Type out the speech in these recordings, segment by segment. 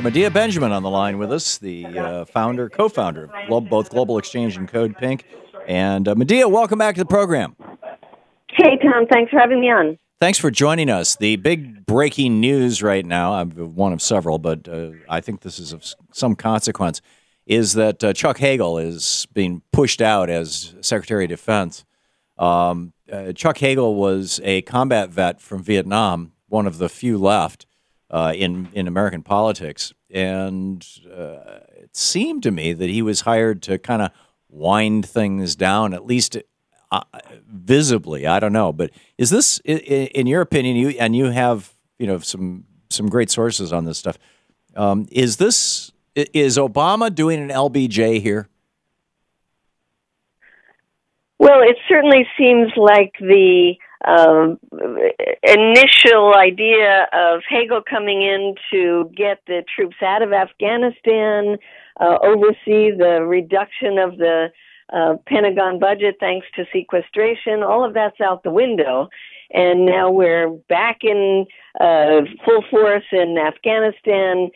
Medea Benjamin on the line with us, the co-founder of both Global Exchange and Code Pink. And Medea, welcome back to the program. Hey, Tom. Thanks for having me on. Thanks for joining us. The big breaking news right now, I'm one of several, but I think this is of some consequence, is that Chuck Hagel is being pushed out as Secretary of Defense. Chuck Hagel was a combat vet from Vietnam, one of the few left in American politics, and it seemed to me that he was hired to kind of wind things down, at least visibly. I don't know, but is this, in your opinion, you have some great sources on this stuff? Is Obama doing an LBJ here? Well, it certainly seems like the initial idea of Hagel coming in to get the troops out of Afghanistan, oversee the reduction of the Pentagon budget thanks to sequestration, all of that's out the window. And now we're back in full force in Afghanistan,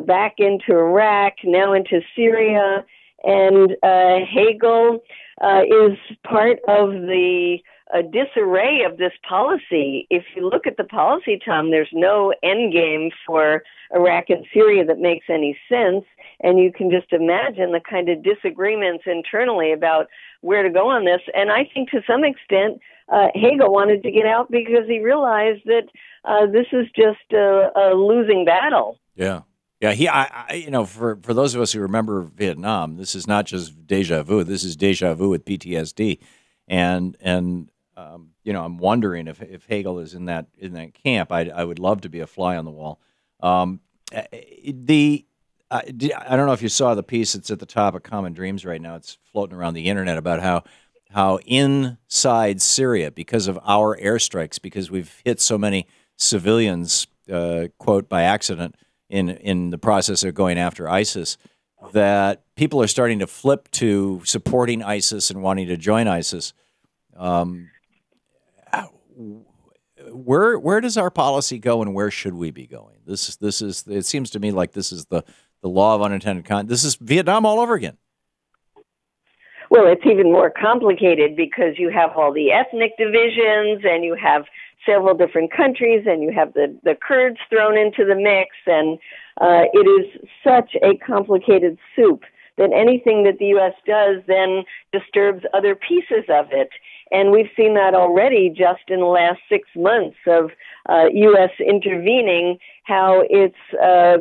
back into Iraq, now into Syria. And Hagel is part of the disarray of this policy. If you look at the policy, Tom, there's no end game for Iraq and Syria that makes any sense. And you can just imagine the kind of disagreements internally about where to go on this. And I think to some extent, Hagel wanted to get out because he realized that this is just a losing battle. Yeah. Yeah, for those of us who remember Vietnam, this is not just deja vu. This is deja vu with PTSD, and I'm wondering if Hagel is in that camp. I would love to be a fly on the wall. I don't know if you saw the piece. It's at the top of Common Dreams right now. It's floating around the internet about how inside Syria, because of our airstrikes, because we've hit so many civilians, quote, by accident, in the process of going after ISIS, that people are starting to flip to supporting ISIS and wanting to join ISIS. Where does our policy go, and where should we be going? This is. It seems to me like this is the law of unintended consequences. This is Vietnam all over again. Well, it's even more complicated because you have all the ethnic divisions, and you have several different countries, and you have the Kurds thrown into the mix, and it is such a complicated soup that anything that the U.S. does then disturbs other pieces of it. And we've seen that already just in the last 6 months of U.S. intervening, how it's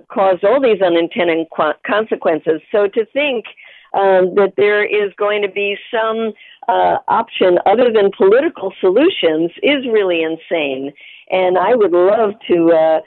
caused all these unintended consequences. So to think that there is going to be some option other than political solutions is really insane. And I would love to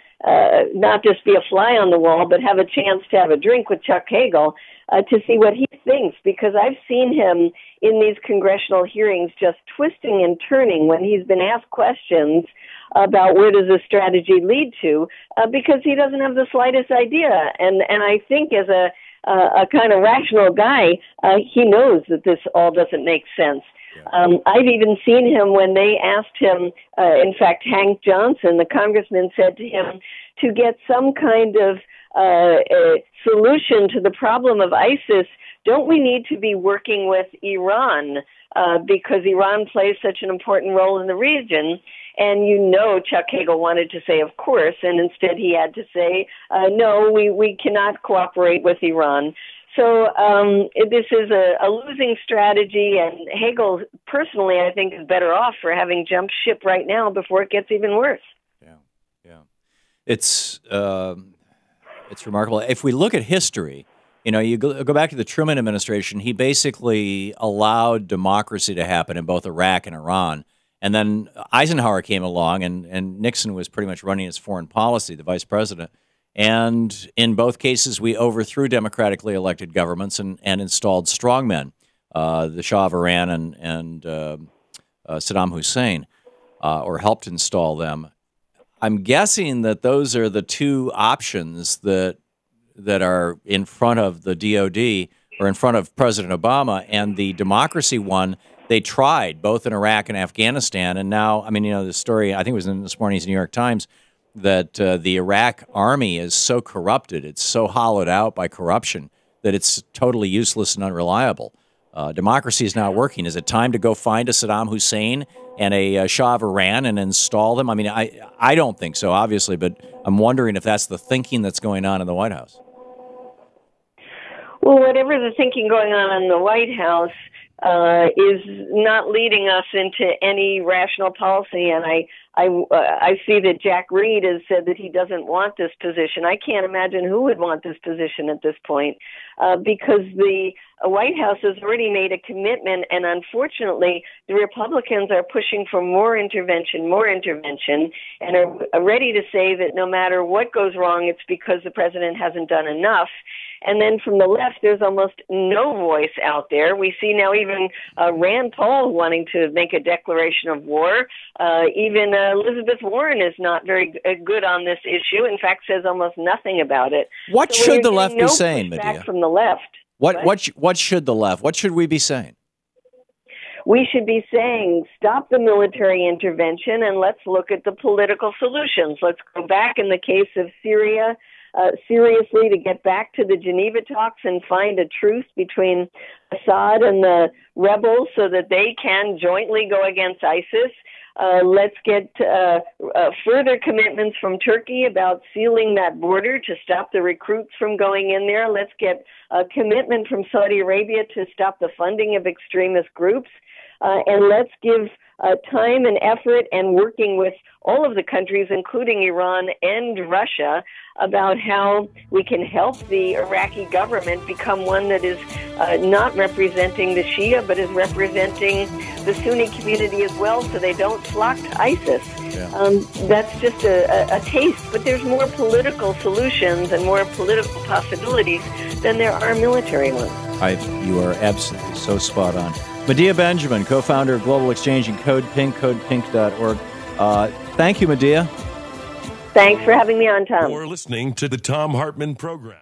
not just be a fly on the wall, but have a chance to have a drink with Chuck Hagel to see what he thinks, because I've seen him in these congressional hearings just twisting and turning when he's been asked questions about where does this strategy lead to, because he doesn't have the slightest idea. And I think as a kind of rational guy, he knows that this all doesn't make sense. I've even seen him when they asked him, in fact, Hank Johnson, the congressman, said to him to get some kind of solution to the problem of ISIS, don't we need to be working with Iran because Iran plays such an important role in the region? And Chuck Hagel wanted to say, of course, and instead he had to say, no, we cannot cooperate with Iran. So this is a losing strategy, and Hagel, personally, I think, is better off for having jumped ship right now before it gets even worse. Yeah. It's remarkable. If we look at history, you go back to the Truman administration, he basically allowed democracy to happen in both Iraq and Iran. And then Eisenhower came along, and Nixon was pretty much running his foreign policy, the vice president. And in both cases, we overthrew democratically elected governments and installed strongmen, the Shah of Iran and Saddam Hussein, or helped install them. I'm guessing that those are the two options that are in front of the DOD or in front of President Obama, and the democracy one. They tried both in Iraq and Afghanistan, and now, the story, I think it was in this morning's New York Times, that the Iraq army is so corrupted, it's so hollowed out by corruption that it's totally useless and unreliable. Democracy is not working. Is it time to go find a Saddam Hussein and a Shah of Iran and install them? I mean, I don't think so, obviously, but I'm wondering if that's the thinking that's going on in the White House. Well, whatever the thinking going on in the White House is not leading us into any rational policy, and I see that Jack Reed has said that he doesn't want this position. I can't imagine who would want this position at this point, because the White House has already made a commitment, and unfortunately, the Republicans are pushing for more intervention, and are ready to say that no matter what goes wrong, it's because the president hasn't done enough. And then from the left, there's almost no voice out there. We see now even Rand Paul wanting to make a declaration of war. Even Elizabeth Warren is not very good on this issue. In fact, says almost nothing about it. What should the left be saying, Medea? From the left. What should the left? What should we be saying? We should be saying, stop the military intervention and let's look at the political solutions. Let's go back in the case of Syria, seriously, to get back to the Geneva talks and find a truce between Assad and the rebels so that they can jointly go against ISIS. Let's get further commitments from Turkey about sealing that border to stop the recruits from going in there. Let's get a commitment from Saudi Arabia to stop the funding of extremist groups. And let's give time and effort and working with all of the countries, including Iran and Russia, about how we can help the Iraqi government become one that is not representing the Shia, but is representing the Sunni community as well, so they don't flock to ISIS. Yeah. That's just a taste, but there's more political solutions and more political possibilities than there are military ones. You are absolutely so spot on. Medea Benjamin, co-founder of Global Exchange and Code Pink, codepink.org. Thank you, Medea. Thanks for having me on, Tom. You're listening to the Thom Hartmann Program.